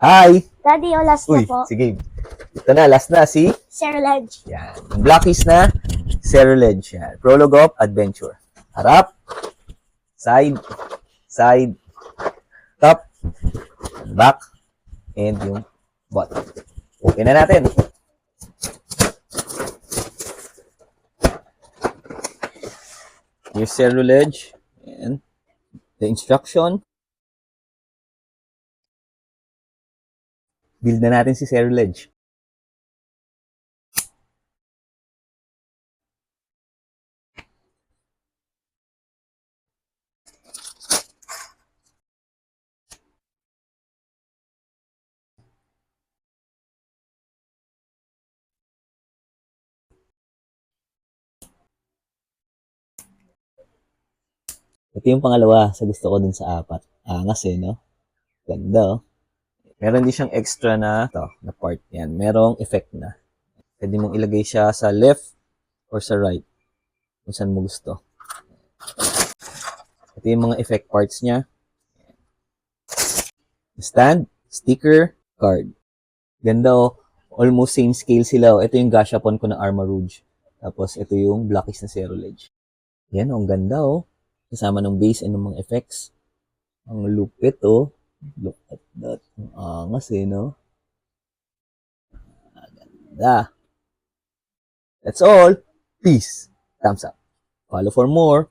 Hi! Daddy, o last na Uy, po. sige. Ito na, last na si... Sir Ledge. Yan. Blackies na Cerulege. Yan. Prologue of Adventure. Harap. Side. Side. Top. Back. And yung bottom. Okay na natin. Here's Cerulege. And the instruction. Build na natin si Cerulege. Ito yung pangalawa sa gusto ko dun sa apat. Angas no? Ganda Meron din siyang extra na part. Yan. Merong effect na. Pwede mong ilagay siya sa left or sa right. Kung saan mo gusto. Ito yung mga effect parts niya. Stand, sticker, card. Ganda Almost same scale sila Ito yung gashapon ko ng Armor Rouge. Tapos ito yung Blackies na Cerulege. Yan ang ganda Kasama ng base and ng mga effects. Ang lupit Look at that. Ang angas no? Ganda. That's all. Peace. Thumbs up. Follow for more.